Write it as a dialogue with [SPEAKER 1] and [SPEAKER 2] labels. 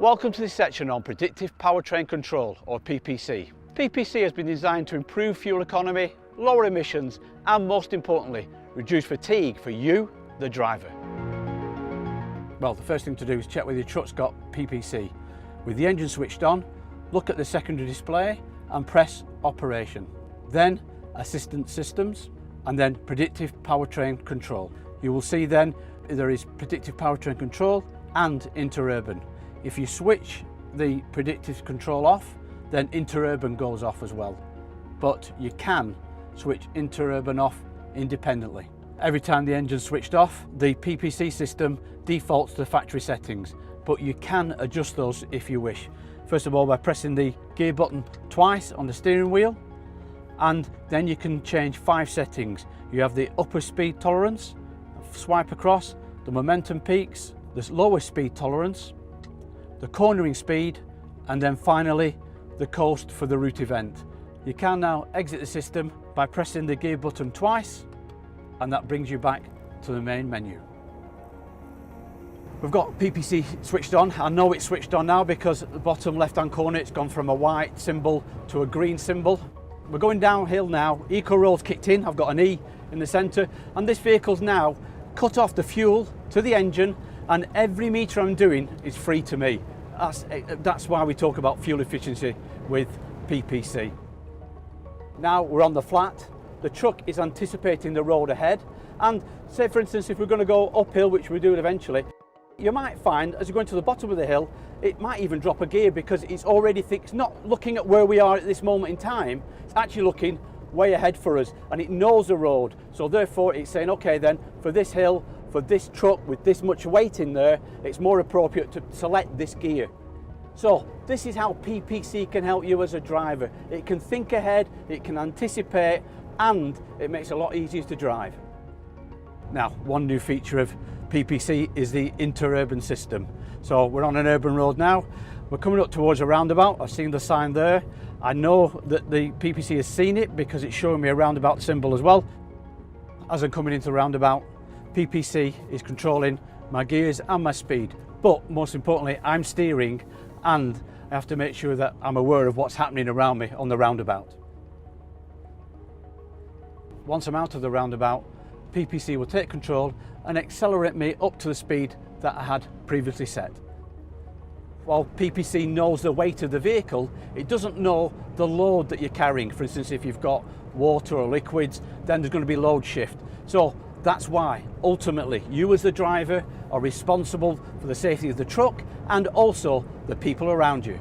[SPEAKER 1] Welcome to this section on Predictive Powertrain Control, or PPC. PPC has been designed to improve fuel economy, lower emissions, and most importantly, reduce fatigue for you, the driver. Well, the first thing to do is check whether your truck's got PPC. With the engine switched on, look at the secondary display and press Operation. Then Assistant Systems, and then Predictive Powertrain Control. You will see then there is Predictive Powertrain Control and Interurban. If you switch the predictive control off, then Interurban goes off as well. But you can switch Interurban off independently. Every time the engine's switched off, the PPC system defaults to factory settings, but you can adjust those if you wish. First of all, by pressing the gear button twice on the steering wheel, and then you can change 5 settings. You have the upper speed tolerance, swipe across, the momentum peaks, the lower speed tolerance, the cornering speed, and then finally the coast for the route event. You can now exit the system by pressing the gear button twice, and that brings you back to the main menu. We've got PPC switched on. I know it's switched on now because at the bottom left hand corner it's gone from a white symbol to a green symbol. We're going downhill now. Eco Roll's kicked in. I've got an E in the centre, and this vehicle's now cut off the fuel to the engine, and every metre I'm doing is free to me. That's why we talk about fuel efficiency with PPC. Now we're on the flat. The truck is anticipating the road ahead, and say for instance if we're going to go uphill, which we do eventually, you might find as you're going to the bottom of the hill it might even drop a gear because it's already it's not looking at where we are at this moment in time, it's actually looking way ahead for us, and it knows the road, so therefore it's saying okay, then for this hill, for this truck with this much weight in there, it's more appropriate to select this gear. So this is how PPC can help you as a driver. It can think ahead, it can anticipate, and it makes it a lot easier to drive. Now, one new feature of PPC is the interurban system. So we're on an urban road now. We're coming up towards a roundabout. I've seen the sign there. I know that the PPC has seen it because it's showing me a roundabout symbol as well. As I'm coming into the roundabout, PPC is controlling my gears and my speed. But most importantly, I'm steering, and I have to make sure that I'm aware of what's happening around me on the roundabout. Once I'm out of the roundabout, PPC will take control and accelerate me up to the speed that I had previously set. While PPC knows the weight of the vehicle, it doesn't know the load that you're carrying. For instance, if you've got water or liquids, then there's going to be load shift. So that's why ultimately you as the driver are responsible for the safety of the truck and also the people around you.